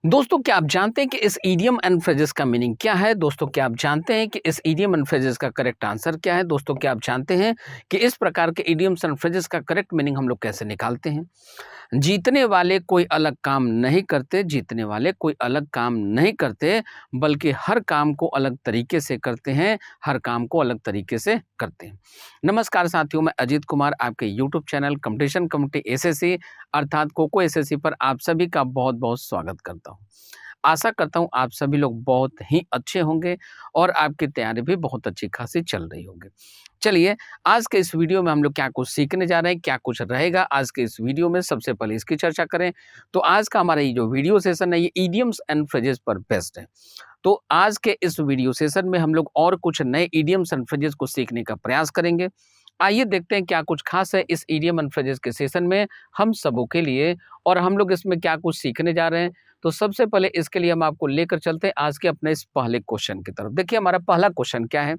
दोस्तों क्या आप जानते हैं कि इस इडियम एंड फ्रेजेस का मीनिंग क्या है? दोस्तों क्या आप जानते हैं कि इस इडियम एंड फ्रेजेस का करेक्ट आंसर क्या है? दोस्तों क्या आप जानते हैं कि इस प्रकार के इडियम्स एंड फ्रेजेस का करेक्ट मीनिंग हम लोग कैसे निकालते हैं? जीतने वाले कोई अलग काम नहीं करते, जीतने वाले कोई अलग काम नहीं करते, बल्कि हर काम को अलग तरीके से करते हैं, हर काम को अलग तरीके से करते हैं। नमस्कार साथियों, मैं अजीत कुमार आपके YouTube channel competition committee SSC अर्थात कोको एसएससी पर आप सभी का बहुत-बहुत स्वागत करता हूं। आशा करता हूं आप सभी लोग बहुत ही अच्छे होंगे और आपकी तैयारी भी बहुत अच्छी खासी चल रही होगी। चलिए, आज के इस वीडियो में हम लोग क्या कुछ सीखने जा रहे हैं, क्या कुछ रहेगा आज के इस वीडियो में, सबसे पहले इसकी चर्चा करें। तो आज का हमारा ये जो वीडियो सेशन है, ये इडियम्स एंड फ्रेजेस पर बेस्ड है। तो आज के इस वीडियो सेशन में हम लोग और कुछ नए इडियम्स एंड फ्रेजेस को सीखने का प्रयास करेंगे। आइए देखते हैं क्या कुछ खास है इस इडियम एंड फ्रेजेस के सेशन में हम सबों के लिए, और हम लोग इसमें क्या कुछ सीखने जा रहे हैं। तो सबसे पहले इसके लिए हम आपको लेकर चलते हैं आज के अपने इस पहले क्वेश्चन की तरफ। देखिए हमारा पहला क्वेश्चन क्या है।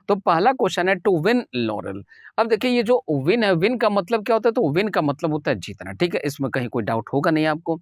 तो पहला क्वेश्चन है टू विन लॉरेल। अब देखिए ये जो विन है, विन का मतलब क्या होता है? तो विन का मतलब होता है जीतना, ठीक है, इसमें कहीं कोई डाउट होगा नहीं आपको।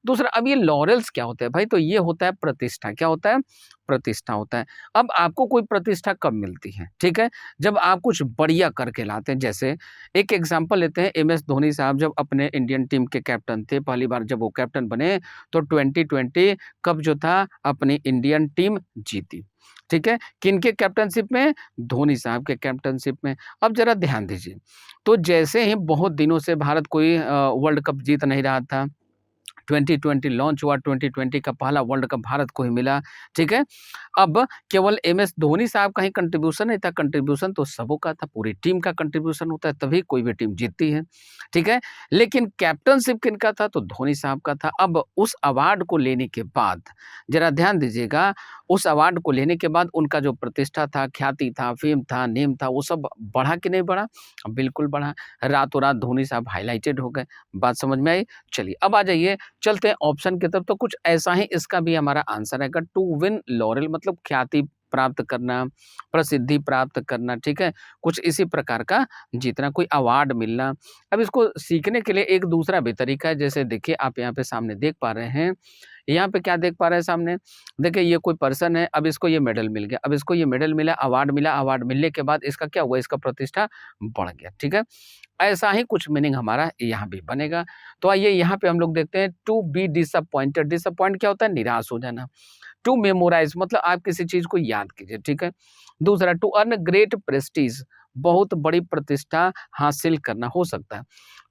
दूसरा, अब ये लॉरेल्स क्या होता है भाई? तो ये होता है प्रतिष्ठा। क्या होता है? प्रतिष्ठा होता है। अब आपको कोई प्रतिष्ठा कब मिलती है? ठीक है, जब आप कुछ बढ़िया करके लाते हैं। जैसे एक एग्जांपल लेते हैं, एम एस धोनी साहब जब अपने इंडियन टीम के कैप्टन थे, पहली बार जब वो कैप्टन बने, तो 2020 कप जो था अपनी इंडियन टीम जीती। ठीक है, किनके कैप्टनशिप में? धोनी साहब के कैप्टनशिप में। अब जरा ध्यान दीजिए, तो जैसे ही बहुत दिनों से भारत कोई वर्ल्ड कप जीत नहीं रहा था, 2020 लॉन्च हुआ, 2020 का पहला वर्ल्ड कप भारत को ही मिला। ठीक है, अब केवल एम एस धोनी साहब का ही कंट्रीब्यूशन नहीं था, कंट्रीब्यूशन तो सबों का था, पूरी टीम का कंट्रीब्यूशन होता है, तभी कोई भी टीम जीतती है। ठीक है, लेकिन कैप्टनशिप किनका था? तो धोनी साहब का था। अब उस अवार्ड को लेने के बाद जरा ध्यान दीजिएगा, उस अवार्ड को लेने के बाद उनका जो प्रतिष्ठा था, ख्याति था, फेम था, नेम था, वो सब बढ़ा कि नहीं बढ़ा? बिल्कुल बढ़ा। रातों रात धोनी साहब हाईलाइटेड हो गए। बात समझ में आई? चलिए अब आ जाइए, चलते हैं ऑप्शन की तरफ। तो कुछ ऐसा ही इसका भी हमारा आंसर है। टू विन लॉरेल मतलब ख्याति प्राप्त करना, प्रसिद्धि प्राप्त करना। ठीक है, कुछ इसी प्रकार का जीतना, कोई अवार्ड मिलना। अब इसको सीखने के लिए एक दूसरा भी तरीका है। जैसे देखिए आप यहाँ पे सामने देख पा रहे हैं, यहाँ पे क्या देख पा रहे हैं सामने? देखिए ये कोई पर्सन है, अब इसको ये मेडल मिल गया, अब इसको ये मेडल मिला, अवार्ड मिला, अवार्ड मिलने के बाद इसका क्या हुआ? इसका प्रतिष्ठा बढ़ गया। ठीक है, ऐसा ही कुछ मीनिंग हमारा यहाँ भी बनेगा। तो आइए यहाँ पे हम लोग देखते हैं, टू बी डिसअपॉइंटेड। डिसअपॉइंट क्या होता है? निराश हो जाना। टू मेमोराइज मतलब आप किसी चीज को याद कीजिए। ठीक है, दूसरा टू अर्न ग्रेट प्रेस्टीज, बहुत बड़ी प्रतिष्ठा हासिल करना हो सकता है।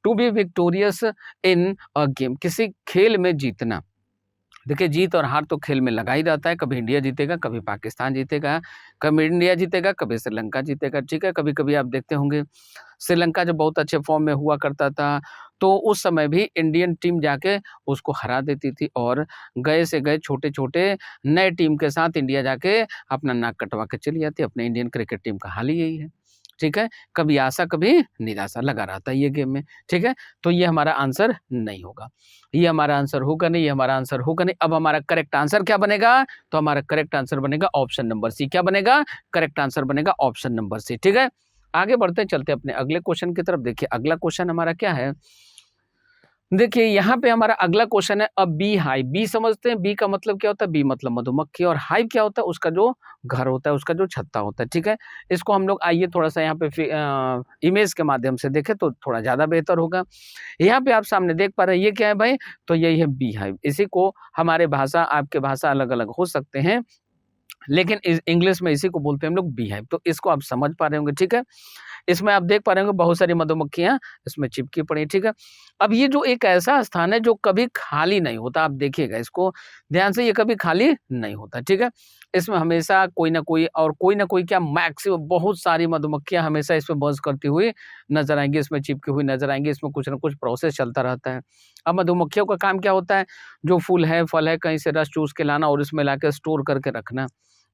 To be victorious in a game, किसी खेल में जीतना। देखिए जीत और हार तो खेल में लगा ही रहता है, कभी इंडिया जीतेगा, कभी पाकिस्तान जीतेगा, कभी इंडिया जीतेगा, कभी श्रीलंका जीतेगा। ठीक है, कभी कभी आप देखते होंगे श्रीलंका जब बहुत अच्छे फॉर्म में हुआ करता था, तो उस समय भी इंडियन टीम जाके उसको हरा देती थी, और गए से गए छोटे छोटे नए टीम के साथ इंडिया जाके अपना नाक कटवा के चली जाती। अपने इंडियन क्रिकेट टीम का हाल ही यही है। ठीक है, कभी आशा कभी निराशा लगा रहता है ये गेम में। ठीक है, तो ये हमारा आंसर नहीं होगा, ये हमारा आंसर होगा नहीं, ये हमारा आंसर होगा नहीं। अब हमारा करेक्ट आंसर क्या बनेगा? तो हमारा करेक्ट आंसर बनेगा ऑप्शन नंबर सी। क्या बनेगा? करेक्ट आंसर बनेगा ऑप्शन नंबर सी। ठीक है, आगे बढ़ते चलते अपने अगले क्वेश्चन की तरफ। देखिए अगला क्वेश्चन हमारा क्या है। देखिए यहाँ पे हमारा अगला क्वेश्चन है, अब बी हाइव। बी समझते हैं, बी का मतलब क्या होता है? बी मतलब मधुमक्खी, और हाइव क्या होता है? उसका जो घर होता है, उसका जो छत्ता होता है। ठीक है, इसको हम लोग आइए थोड़ा सा यहाँ पे इमेज के माध्यम से देखें तो थोड़ा ज्यादा बेहतर होगा। यहाँ पे आप सामने देख पा रहे हैं, ये क्या है भाई? तो यही है बी हाइव। इसी को हमारे भाषा, आपके भाषा अलग अलग हो सकते हैं, लेकिन इंग्लिश में इसी को बोलते हैं हम लोग बी हाइव। तो इसको आप समझ पा रहे होंगे। ठीक है, इसमें आप देख पा रहे होंगे बहुत सारी मधुमक्खियां इसमें चिपकी पड़ी। ठीक है, अब ये जो एक ऐसा स्थान है जो कभी खाली नहीं होता, आप देखिएगा इसको ध्यान से, ये कभी खाली नहीं होता। ठीक है, इसमें हमेशा कोई ना कोई क्या, मैक्सिमम बहुत सारी मधुमक्खियां हमेशा इसमें बज़ करती हुई नजर आएंगी, इसमें चिपकी हुई नजर आएंगी। इसमें कुछ ना कुछ प्रोसेस चलता रहता है। अब मधुमक्खियों का काम क्या होता है? जो फूल है, फल है, कहीं से रस चूस के लाना और इसमें लाकर स्टोर करके रखना।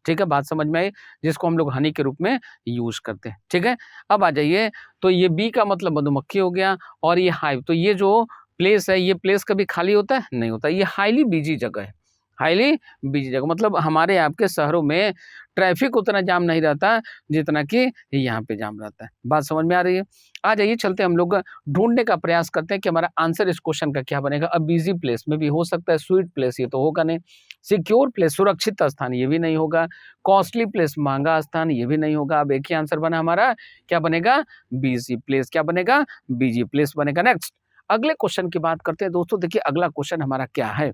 ठीक है, बात समझ में आई? जिसको हम लोग हनी के रूप में यूज करते हैं। ठीक है, अब आ जाइए, तो ये बी का मतलब मधुमक्खी हो गया, और ये हाइव, तो ये जो प्लेस है, ये प्लेस कभी खाली होता है? नहीं होता, ये हाईली बिजी जगह है। हाईली बिजी जगह, मतलब हमारे आपके शहरों में ट्रैफिक उतना जाम नहीं रहता जितना कि यहाँ पे जाम रहता है। बात समझ में आ रही है? आ जाइए, चलते हम लोग ढूँढने का प्रयास करते हैं कि हमारा आंसर इस क्वेश्चन का क्या बनेगा। अब बिज़ी प्लेस में भी हो सकता है, स्वीट प्लेस ये तो होगा नहीं, सिक्योर प्लेस सुरक्षित स्थान ये भी नहीं होगा, कॉस्टली प्लेस महँगा स्थान ये भी नहीं होगा। अब एक ही आंसर बना हमारा, क्या बनेगा? Busy place. क्या बनेगा? बिज़ी प्लेस बनेगा। नेक्स्ट अगले क्वेश्चन की बात करते हैं दोस्तों। देखिए अगला क्वेश्चन हमारा क्या है?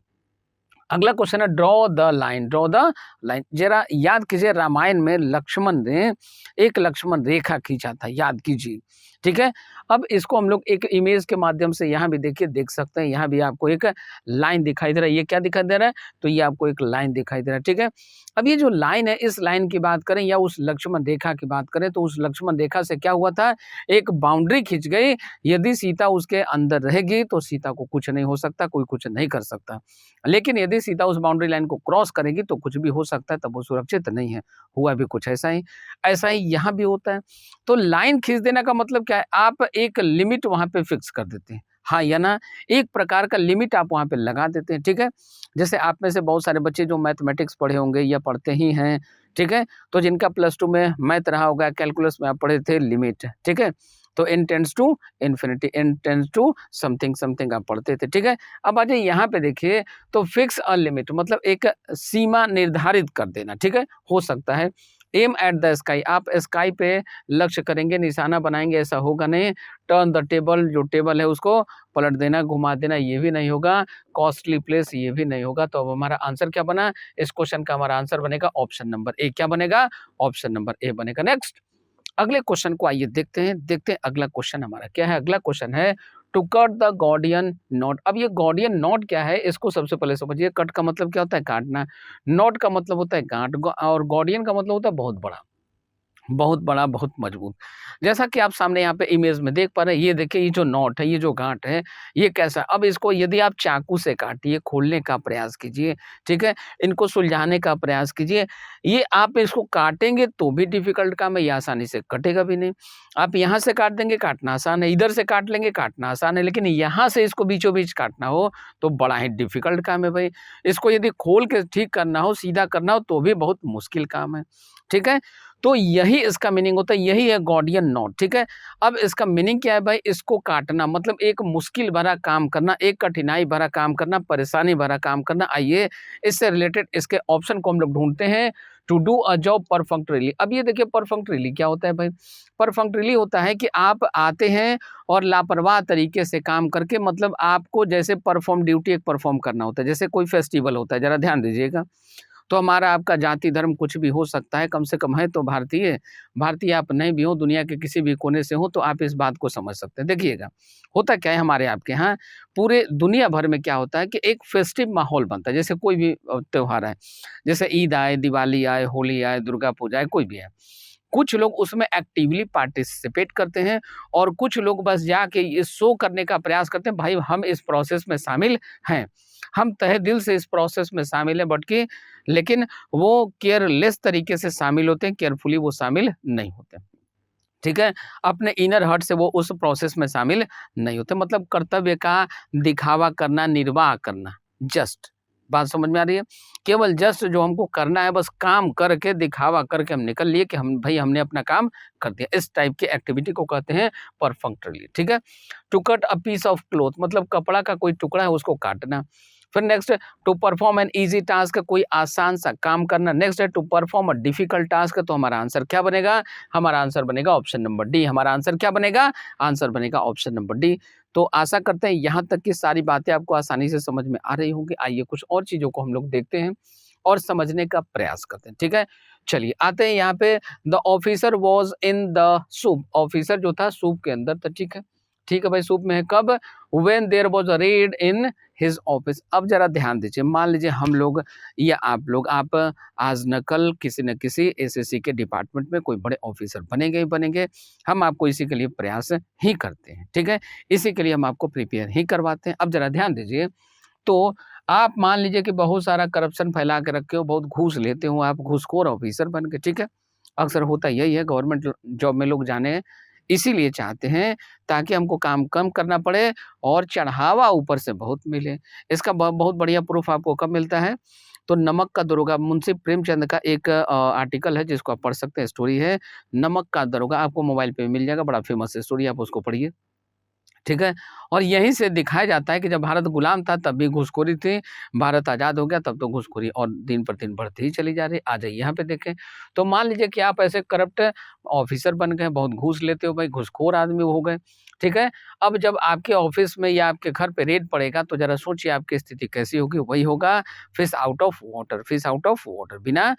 अगला क्वेश्चन है draw the line. Draw the line, जरा याद कीजिए, रामायण में लक्ष्मण ने एक लक्ष्मण रेखा खींचा था, याद कीजिए। ठीक है, अब इसको हम लोग एक इमेज के माध्यम से यहाँ भी देखिए देख सकते हैं। यहाँ भी आपको एक लाइन दिखाई दे रहा है। ये क्या दिखाई दे रहा है? तो ये आपको एक लाइन दिखाई दे रहा है। ठीक है, अब ये जो लाइन है, इस लाइन की बात करें या उस लक्ष्मण रेखा की बात करें, तो उस लक्ष्मण रेखा से क्या हुआ था? एक बाउंड्री खींच गई। यदि सीता उसके अंदर रहेगी तो सीता को कुछ नहीं हो सकता, कोई कुछ नहीं कर सकता। लेकिन यदि सीता उस बाउंड्री लाइन को क्रॉस करेगी तो कुछ भी हो सकता है, तब वो सुरक्षित नहीं है। हुआ भी कुछ ऐसा ही यहाँ भी होता है। तो लाइन खींच देने का मतलब क्या है? आप एक लिमिट वहाँ पे फिक्स कर देते हैं। हाँ या ना? एक प्रकार का लिमिट आप वहाँ पे लगा देते हैं, ठीक है? जैसे आप में से बहुत सारे बच्चे जो मैथमेटिक्स पढ़े होंगे या पढ़ते ही हैं, ठीक है? तो जिनका +2 में मैथ रहा होगा, कैलकुलस में आप पढ़े थे लिमिट, ठीक है? तो n tends to infinity, n tends to something something आप पढ़ते थे, ठीक है? अब आ जाइए यहाँ पे देखिए, तो फिक्स अ लिमिट मतलब एक सीमा निर्धारित कर देना, ठीक है? हो सकता है एम एट द स्काई, आप स्काई पे लक्ष्य करेंगे, निशाना बनाएंगे, ऐसा होगा नहीं। टर्न द टेबल, जो टेबल है उसको पलट देना, घुमा देना, ये भी नहीं होगा। कॉस्टली प्लेस, ये भी नहीं होगा। तो अब हमारा आंसर क्या बना? इस क्वेश्चन का हमारा आंसर बनेगा ऑप्शन नंबर ए। क्या बनेगा? ऑप्शन नंबर ए बनेगा। नेक्स्ट अगले क्वेश्चन को आइए देखते हैं अगला क्वेश्चन हमारा क्या है। अगला क्वेश्चन है to cut the Gordian knot. अब ये गॉर्डियन नॉट क्या है, इसको सबसे पहले समझिए। कट का मतलब क्या होता है? काटना। नॉट का मतलब होता है गांठ, और गॉर्डियन का मतलब होता है बहुत बड़ा, बहुत बड़ा, बहुत मजबूत। जैसा कि आप सामने यहाँ पे इमेज में देख पा रहे हैं, ये देखिए, ये जो नॉट है, ये जो गांठ है, ये कैसा? अब इसको यदि आप चाकू से काटिए, खोलने का प्रयास कीजिए, ठीक है? इनको सुलझाने का प्रयास कीजिए। ये आप इसको काटेंगे तो भी डिफिकल्ट काम है, ये आसानी से कटेगा भी नहीं। आप यहाँ से काट देंगे, काटना आसान है, इधर से काट लेंगे, काटना आसान है, लेकिन यहाँ से इसको बीचों बीच काटना हो तो बड़ा ही डिफिकल्ट काम है भाई। इसको यदि खोल के ठीक करना हो, सीधा करना हो, तो भी बहुत मुश्किल काम है, ठीक है? तो यही इसका मीनिंग होता है, यही है गॉर्डियन नॉट, ठीक है? अब इसका मीनिंग क्या है भाई? इसको काटना मतलब एक मुश्किल भरा काम करना, एक कठिनाई भरा काम करना, परेशानी भरा काम करना। आइए इससे रिलेटेड इसके ऑप्शन को हम लोग ढूंढते हैं। To do a job perfunctorily. अब ये देखिए परफंक्टली क्या होता है भाई? परफंक्टली होता है कि आप आते हैं और लापरवाह तरीके से काम करके, मतलब आपको जैसे परफॉर्म ड्यूटी एक परफॉर्म करना होता है, जैसे कोई फेस्टिवल होता है, जरा ध्यान दीजिएगा। तो हमारा आपका जाति धर्म कुछ भी हो सकता है, कम से कम है तो भारतीय। भारतीय आप नहीं भी हो, दुनिया के किसी भी कोने से हो, तो आप इस बात को समझ सकते हैं। देखिएगा, होता क्या है हमारे आपके यहाँ, पूरे दुनिया भर में क्या होता है कि एक फेस्टिव माहौल बनता है। जैसे कोई भी त्योहार है, जैसे ईद आए, दिवाली आए, होली आए, दुर्गा पूजा आए, कोई भी है। कुछ लोग उसमें एक्टिवली पार्टिसिपेट करते हैं और कुछ लोग बस जाके ये शो करने का प्रयास करते हैं, भाई हम इस प्रोसेस में शामिल हैं, हम तहे दिल से इस प्रोसेस में शामिल हैं, बट कि लेकिन वो केयरलेस तरीके से शामिल होते हैं, केयरफुली वो शामिल नहीं होते। ठीक है? अपने इनर हार्ट से वो उस प्रोसेस में शामिल नहीं होते, मतलब कर्तव्य का दिखावा करना, निर्वाह करना, जस्ट। बात समझ में आ रही है? केवल जस्ट जो हमको करना है, बस काम करके, दिखावा करके हम निकल लिए कि हम भाई हमने अपना काम कर दिया। इस टाइप की एक्टिविटी को कहते हैं परफंक्टली, ठीक है? To cut a piece of cloth मतलब कपड़ा का कोई टुकड़ा है उसको काटना। फिर नेक्स्ट है to perform an easy task, कोई आसान सा काम करना। नेक्स्ट है to perform a difficult task, तो हमारा आंसर क्या बनेगा? हमारा आंसर बनेगा ऑप्शन नंबर डी। हमारा आंसर क्या बनेगा? आंसर बनेगा ऑप्शन नंबर डी। तो आशा करते हैं यहाँ तक की सारी बातें आपको आसानी से समझ में आ रही होंगी। आइए कुछ और चीज़ों को हम लोग देखते हैं और समझने का प्रयास करते हैं, ठीक है? चलिए आते हैं यहाँ पे। The officer was in the soup, officer जो था सूप के अंदर था, ठीक है? ठीक है भाई, सूप में है कब? When there was a raid in his office. अब जरा ध्यान दीजिए, मान लीजिए हम लोग या आप लोग, आप आज न कल किसी न किसी एसएससी के डिपार्टमेंट में कोई बड़े ऑफिसर बनेंगे ही बनेंगे। हम आपको इसी के लिए प्रयास ही करते हैं, ठीक है? इसी के लिए हम आपको प्रिपेयर ही करवाते हैं। अब जरा ध्यान दीजिए, तो आप मान लीजिए कि बहुत सारा करप्शन फैला के रखे हो, बहुत घूस लेते हो, आप घूसखोर ऑफिसर बन के, ठीक है? अक्सर होता यही है, गवर्नमेंट जॉब में लोग जाने इसीलिए चाहते हैं ताकि हमको काम कम करना पड़े और चढ़ावा ऊपर से बहुत मिले। इसका बहुत बढ़िया प्रूफ आपको कब मिलता है? तो नमक का दरोगा मुंशी प्रेमचंद का एक आर्टिकल है जिसको आप पढ़ सकते हैं, स्टोरी है नमक का दरोगा, आपको मोबाइल पे मिल जाएगा, बड़ा फेमस स्टोरी, आप उसको पढ़िए। ठीक है? और यहीं से दिखाया जाता है कि जब भारत गुलाम था तब भी घूसखोरी थी, भारत आज़ाद हो गया तब तो घूसखोरी और दिन पर दिन बढ़ती ही चली जा रही है। आ जाइए यहाँ पे देखें, तो मान लीजिए कि आप ऐसे करप्ट ऑफ़िसर बन गए, बहुत घूस लेते हो भाई, घूसखोर आदमी हो गए, ठीक है? अब जब आपके ऑफ़िस में या आपके घर पे रेड पड़ेगा तो ज़रा सोचिए आपकी स्थिति कैसी होगी? वही होगा fish out of water, fish out of water, बिना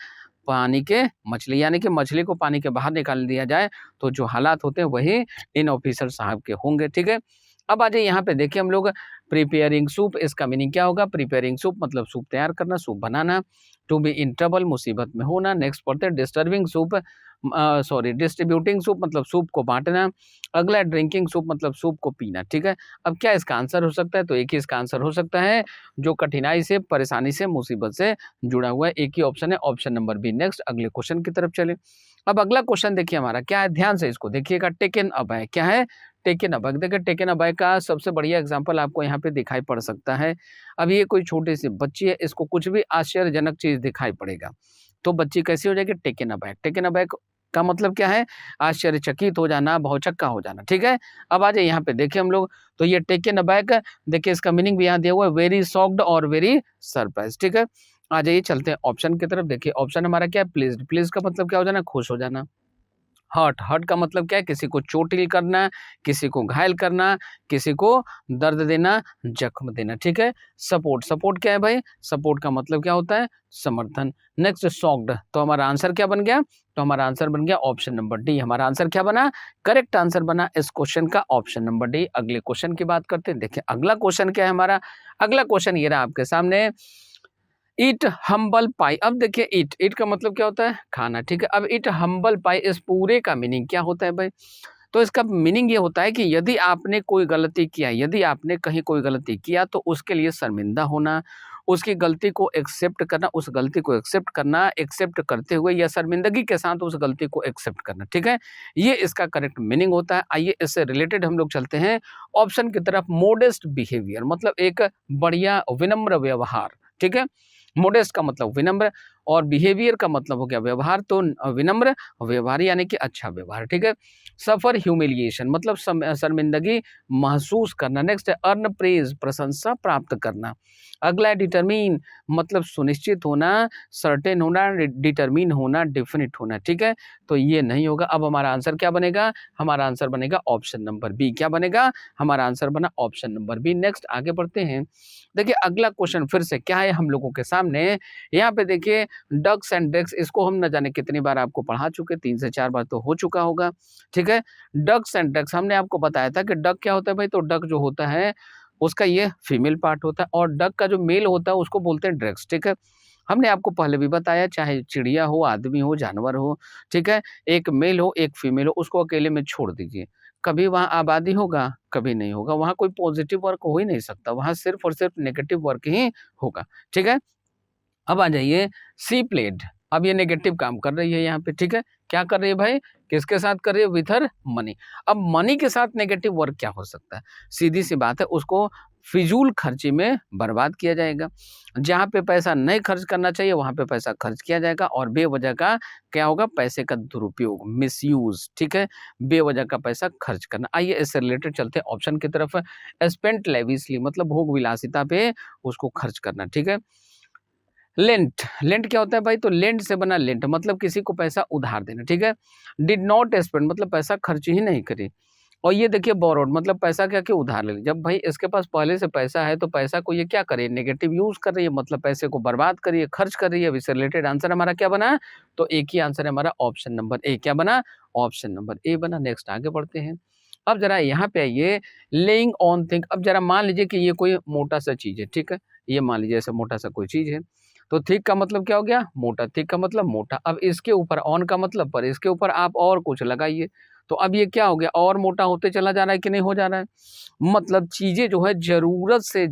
पानी के मछली, यानी कि मछली को पानी के बाहर निकाल दिया जाए, तो जो हालात होते हैं वही इन ऑफ़िसर साहब के होंगे, ठीक है? अब आ जाइए यहाँ पे देखिए हम लोग प्रिपेयरिंग सूप, इसका मीनिंग क्या होगा? प्रिपेयरिंग सूप मतलब सूप तैयार करना, सूप बनाना। टू बी इन ट्रबल मुसीबत में होना। नेक्स्ट पढ़ते हैं डिस्टर्बिंग सूप, डिस्ट्रीब्यूटिंग सूप मतलब सूप को बाँटना। अगला ड्रिंकिंग सूप मतलब सूप को पीना, ठीक है? अब क्या इसका आंसर हो सकता है? तो एक ही इसका आंसर हो सकता है जो कठिनाई से, परेशानी से, मुसीबत से जुड़ा हुआ है, एक ही ऑप्शन है, ऑप्शन नंबर बी। नेक्स्ट अगले क्वेश्चन की तरफ चलें। अब अगला क्वेश्चन देखिए हमारा क्या है, ध्यान से इसको देखिएगा। टेकन अबाय क्या है? टेकन अबाय। देखिए टेकन अबाय का सबसे बढ़िया एग्जांपल आपको यहाँ पे दिखाई पड़ सकता है। अब ये कोई छोटी-सी बच्ची है, इसको कुछ भी आश्चर्यजनक चीज़ दिखाई पड़ेगा, तो बच्ची कैसी हो जाएगी? Taken aback. टेकन अबैक का मतलब क्या है? आश्चर्यचकित हो जाना, भौचक्का हो जाना, ठीक है? अब आ जाइए यहाँ पे देखिए हम लोग, तो ये टेकन अबैक, देखिए इसका मीनिंग भी यहाँ दिया हुआ है, वेरी शॉक्ड और वेरी सरप्राइज्ड, ठीक है? आ जाइए चलते हैं ऑप्शन की तरफ। देखिए ऑप्शन हमारा क्या है? प्लीज़्ड। प्लीज़्ड का मतलब क्या हो जाना? खुश हो जाना। हर्ट, हर्ट का मतलब क्या है? किसी को चोटिल करना, किसी को घायल करना, किसी को दर्द देना, जख्म देना, ठीक है? सपोर्ट, सपोर्ट क्या है भाई? सपोर्ट का मतलब क्या होता है? समर्थन। नेक्स्ट शॉक्ड, तो हमारा आंसर क्या बन गया? तो हमारा आंसर बन गया ऑप्शन नंबर डी। हमारा आंसर क्या बना? करेक्ट आंसर बना इस क्वेश्चन का ऑप्शन नंबर डी। अगले क्वेश्चन की बात करते हैं। देखिए अगला क्वेश्चन क्या है हमारा? अगला क्वेश्चन ये रहा आपके सामने। ईट हम्बल पाई। अब देखिए ईट, ईट का मतलब क्या होता है? खाना, ठीक है? अब ईट हम्बल पाई, इस पूरे का मीनिंग क्या होता है भाई? तो इसका मीनिंग ये होता है कि यदि आपने कोई गलती किया, यदि आपने कहीं कोई गलती किया तो उसके लिए शर्मिंदा होना, उसकी गलती को एक्सेप्ट करना, उस गलती को एक्सेप्ट करना, एक्सेप्ट करते हुए या शर्मिंदगी के साथ उस गलती को एक्सेप्ट करना, ठीक है? ये इसका करेक्ट मीनिंग होता है। आइए इससे रिलेटेड हम लोग चलते हैं ऑप्शन की तरफ। मोडेस्ट बिहेवियर मतलब एक बढ़िया विनम्र व्यवहार, ठीक है? मोडेस्ट का मतलब विनम्र और बिहेवियर का मतलब हो गया व्यवहार, तो विनम्र व्यवहार यानी कि अच्छा व्यवहार, ठीक है? सफर ह्यूमिलिएशन मतलब शर्मिंदगी महसूस करना। नेक्स्ट है अर्न प्रेज, प्रशंसा प्राप्त करना। अगला है डिटरमिन मतलब सुनिश्चित होना, सर्टेन होना, डिटरमिन होना, डेफिनिट होना, ठीक है? तो ये नहीं होगा। अब हमारा आंसर क्या बनेगा? हमारा आंसर बनेगा ऑप्शन नंबर बी। क्या बनेगा? हमारा आंसर बना ऑप्शन नंबर बी। नेक्स्ट आगे बढ़ते हैं। देखिए अगला क्वेश्चन फिर से क्या है हम लोगों के सामने, यहाँ पे देखिए डक्स एंड ड्रैग्स, इसको हम न जाने कितनी बार आपको पढ़ा चुके, 3 से 4 बार तो हो चुका होगा, ठीक है? डक्स एंड ड्रैग्स हमने आपको बताया था कि डक क्या होता है भाई? तो डक जो होता है उसका ये फीमेल पार्ट होता है और डक का जो मेल होता है उसको बोलते हैं ड्रैग्स, ठीक है? हमने आपको पहले भी बताया चाहे चिड़िया हो, आदमी हो, जानवर हो, ठीक है? एक मेल हो, एक फीमेल हो, उसको अकेले में छोड़ दीजिए। कभी वहाँ आबादी होगा, कभी नहीं होगा। वहाँ कोई पॉजिटिव वर्क हो ही नहीं सकता, वहाँ सिर्फ़ और सिर्फ़ नेगेटिव वर्क ही होगा, ठीक है? अब आ जाइए सी प्लेड। अब ये नेगेटिव काम कर रही है यहाँ पे, ठीक है? क्या कर रही है भाई? किसके साथ कर रही है? With her money. अब मनी के साथ नेगेटिव वर्क क्या हो सकता है? सीधी-सी बात है, उसको फिजूल खर्ची में बर्बाद किया जाएगा। जहाँ पे पैसा नहीं खर्च करना चाहिए, वहाँ पे पैसा खर्च किया जाएगा और बेवजह का क्या होगा? पैसे का दुरुपयोग, मिसयूज़, ठीक है? बेवजह का पैसा खर्च करना। आइए इससे रिलेटेड चलते हैं ऑप्शन की तरफ। स्पेंट लेविशली मतलब भोग विलासिता पे उसको खर्च करना, ठीक है? लेंट, लेंट क्या होता है भाई? तो लेंट से बना लेंट मतलब किसी को पैसा उधार देना, ठीक है? डिड नॉट स्पेंड मतलब पैसा खर्च ही नहीं करी। और ये देखिए बोरोड मतलब पैसा क्या कि उधार ले ली। जब भाई इसके पास पहले से पैसा है तो पैसा को ये क्या करे? नेगेटिव यूज़ कर रही है, मतलब पैसे को बर्बाद कर रही है, खर्च कर रही है। अब इससे रिलेटेड आंसर हमारा क्या बना? तो एक ही आंसर है हमारा ऑप्शन नंबर ए। क्या बना? ऑप्शन नंबर ए बना। नेक्स्ट आगे बढ़ते हैं। अब ज़रा यहाँ पे आइए, लेइंग ऑन थिंक। अब ज़रा मान लीजिए कि ये कोई मोटा-सा चीज़ है, ठीक है? ये मान लीजिए ऐसा मोटा-सा कोई चीज़ है। तो थिक का मतलब क्या हो गया? मोटा, थिक का मतलब मोटा। अब इसके ऊपर ऑन का मतलब पर, इसके ऊपर आप और कुछ लगाइए, तो अब ये क्या हो गया? और मोटा होते चला जा रहा है कि नहीं हो जा रहा है? मतलब चीज़ें जो है ज़रूरत से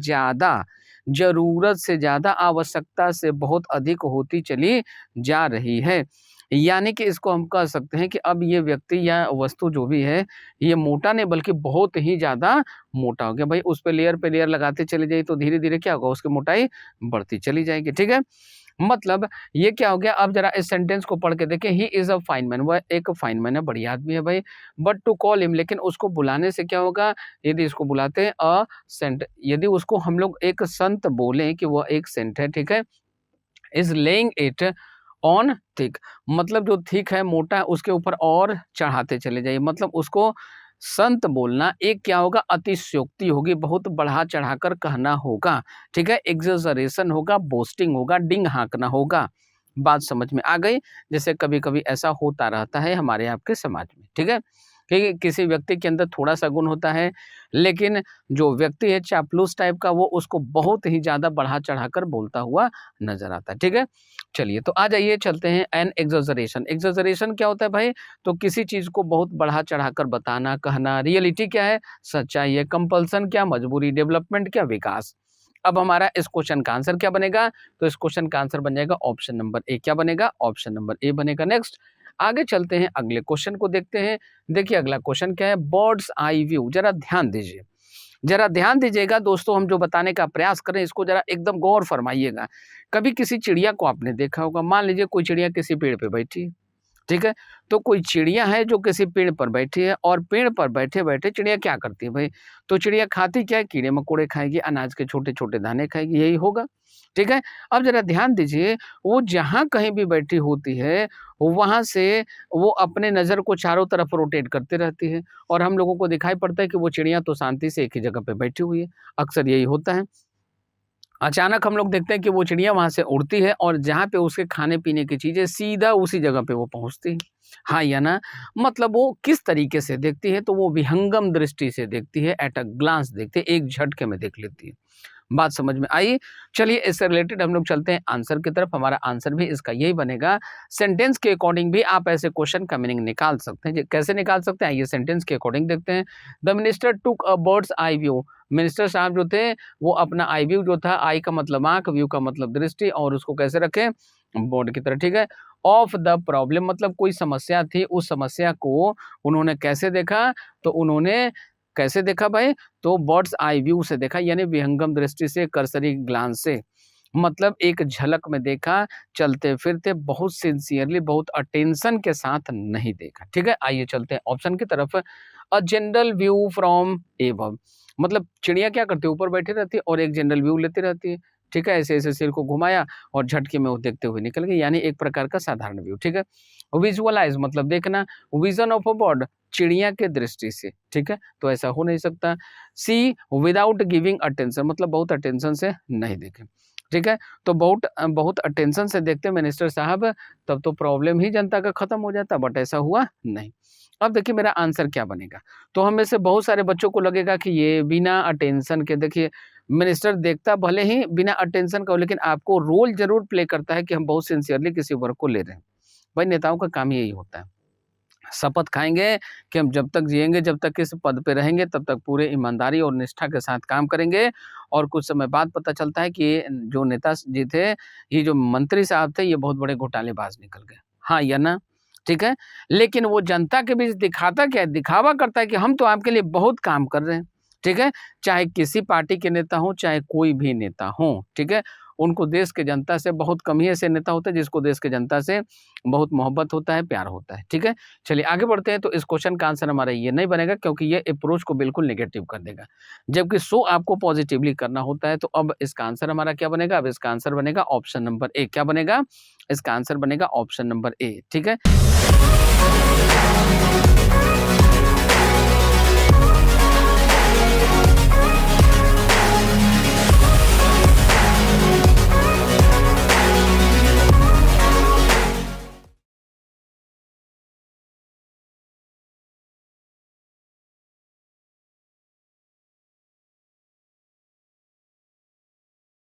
ज़्यादा आवश्यकता से बहुत अधिक होती चली जा रही है। यानी कि इसको हम कह सकते हैं कि अब ये व्यक्ति या वस्तु जो भी है, ये मोटा नहीं बल्कि बहुत ही ज़्यादा मोटा हो गया। भाई उस पे लेयर लगाते चले जाइए तो धीरे-धीरे क्या होगा, उसकी मोटाई बढ़ती चली जाएगी, ठीक है? मतलब ये क्या हो गया, अब ज़रा इस सेंटेंस को पढ़ के देखें, he is a fine man, वह एक फाइन मैन है, बढ़िया आदमी है भाई। बट टू कॉल हिम, लेकिन उसको बुलाने से क्या होगा, यदि इसको बुलाते हैं सेंट, यदि उसको हम लोग एक संत बोलें कि वह एक सेंट है, ठीक है? Is laying it on thick, मतलब जो थिक है, मोटा है, उसके ऊपर और चढ़ाते चले जाइए। मतलब उसको संत बोलना एक क्या होगा, अतिशयोक्ति होगी, बहुत बढ़ा चढ़ाकर कहना होगा, ठीक है? एग्जैजरेशन होगा, बोस्टिंग होगा, डिंग हाँकना होगा। बात समझ में आ गई? जैसे कभी-कभी ऐसा होता रहता है हमारे आपके समाज में, ठीक है? कि किसी व्यक्ति के अंदर थोड़ा-सा गुण होता है, लेकिन जो व्यक्ति है चापलूस टाइप का, वो उसको बहुत ही ज़्यादा बढ़ा-चढ़ाकर बोलता हुआ नज़र आता है, ठीक है? चलिए, तो आ जाइए चलते हैं एन एक्सैजरेशन। एक्सैजरेशन क्या होता है भाई? तो किसी चीज़ को बहुत बढ़ा-चढ़ाकर बताना, कहना। रियलिटी क्या है? सच्चाई है। कंपल्सन क्या? मजबूरी। डेवलपमेंट क्या? विकास। अब हमारा इस क्वेश्चन का आंसर क्या बनेगा? तो इस क्वेश्चन का आंसर बन जाएगा ऑप्शन नंबर ए। क्या बनेगा? ऑप्शन नंबर ए बनेगा। नेक्स्ट आगे चलते हैं, अगले क्वेश्चन को देखते हैं। देखिए अगला क्वेश्चन क्या है? Birds eye view. जरा ध्यान दीजिए, जरा ध्यान दीजिएगा दोस्तों, हम जो बताने का प्रयास कर रहे हैं इसको जरा एकदम गौर फरमाइएगा। कभी किसी चिड़िया को आपने देखा होगा, मान लीजिए कोई चिड़िया किसी पेड़ पे बैठी है, ठीक है? तो कोई चिड़िया है जो किसी पेड़ पर बैठी है, और पेड़ पर बैठे-बैठे चिड़िया क्या करती है भाई? तो चिड़िया खाती क्या है? कीड़े-मकोड़े खाएगी, अनाज के छोटे-छोटे दाने खाएगी, यही होगा, ठीक है? अब ज़रा ध्यान दीजिए, वो जहाँ कहीं भी बैठी होती है, वहाँ से वो अपने नज़र को चारों तरफ रोटेट करती रहती है, और हम लोगों को दिखाई पड़ता है कि वो चिड़िया तो शांति से एक ही जगह पे बैठी हुई है। अक्सर यही होता है। अचानक हम लोग देखते हैं कि वो चिड़िया वहाँ से उड़ती है, और जहाँ पे उसके खाने-पीने की चीज़ें सीधा उसी जगह पे वो पहुँचती है। हाँ या ना? मतलब वो किस तरीके से देखती है, तो वो विहंगम दृष्टि से देखती है, एट अ ग्लांस देखती है, एक झटके में देख लेती है। बात समझ में आई? चलिए इससे रिलेटेड हम लोग चलते हैं आंसर की तरफ। हमारा आंसर भी इसका यही बनेगा। सेंटेंस के अकॉर्डिंग भी आप ऐसे क्वेश्चन का मीनिंग निकाल सकते हैं। कैसे निकाल सकते हैं? आइए सेंटेंस के अकॉर्डिंग देखते हैं। द मिनिस्टर टूक a bird's eye view. Minister साहब जो थे, वो अपना आई व्यू जो था, आई का मतलब आँख, व्यू का मतलब दृष्टि, और उसको कैसे रखें? बोर्ड की तरह, ठीक है? ऑफ द प्रॉब्लम मतलब कोई समस्या थी, उस समस्या को उन्होंने कैसे देखा? तो उन्होंने कैसे देखा भाई? तो बर्ड्स आई व्यू से देखा, यानी विहंगम दृष्टि से, कर्सरी ग्लांस से, मतलब एक झलक में देखा, चलते-फिरते, बहुत सिंसियरली, बहुत अटेंशन के साथ नहीं देखा, ठीक है? आइए चलते हैं ऑप्शन की तरफ। A general view from above, मतलब चिड़िया क्या करती है? ऊपर बैठी रहती है और एक जनरल व्यू लेती रहती है, ठीक है? ऐसे-ऐसे सिर को घुमाया और झटके में वो देखते हुए निकल गई, यानी एक प्रकार का साधारण व्यू, ठीक है? विजुअलाइज़ मतलब देखना, विज़न ऑफ अ बर्ड चिड़िया के दृष्टि से, ठीक है? तो ऐसा हो नहीं सकता। सी विदाउट गिविंग अटेंशन मतलब बहुत अटेंशन से नहीं देखे, ठीक है? तो बहुत अटेंशन से देखते मिनिस्टर साहब, तब तो प्रॉब्लम ही जनता का खत्म हो जाता, बट ऐसा हुआ नहीं। अब देखिए मेरा आंसर क्या बनेगा? तो हम में से बहुत सारे बच्चों को लगेगा कि ये बिना अटेंशन के, देखिए मिनिस्टर देखता भले ही बिना अटेंशन का हो, लेकिन आपको रोल ज़रूर प्ले करता है कि हम बहुत सिंसियरली किसी वर्क को ले रहे हैं। भाई नेताओं का काम ही यही होता है। शपथ खाएँगे कि हम जब तक जिएँगे, जब तक इस पद पे रहेंगे, तब तक पूरे ईमानदारी और निष्ठा के साथ काम करेंगे, और कुछ समय बाद पता चलता है कि ये जो नेता जी थे, ये जो मंत्री साहब थे, ये बहुत बड़े घोटालेबाज़ निकल गए। हाँ या ना? ठीक है? लेकिन वो जनता के बीच दिखाता क्या है? दिखावा करता है कि हम तो आपके लिए बहुत काम कर रहे हैं। ठीक है? चाहे किसी पार्टी के नेता हों, चाहे कोई भी नेता हों, ठीक है? उनको देश के जनता से बहुत कम ही ऐसे नेता होते हैं जिसको देश के जनता से बहुत मोहब्बत होता है, प्यार होता है। ठीक है? चलिए आगे बढ़ते हैं। तो इस क्वेश्चन का आंसर हमारा ये नहीं बनेगा, क्योंकि ये अप्रोच को बिल्कुल नेगेटिव कर देगा। जबकि शो आपको पॉजिटिवली करना होता है। तो अब इसका आंसर हमारा क्या बनेगा? अब इसका आंसर बनेगा ऑप्शन नंबर ए। क्या बनेगा? इसका आंसर बनेगा ऑप्शन नंबर ए। ठीक है?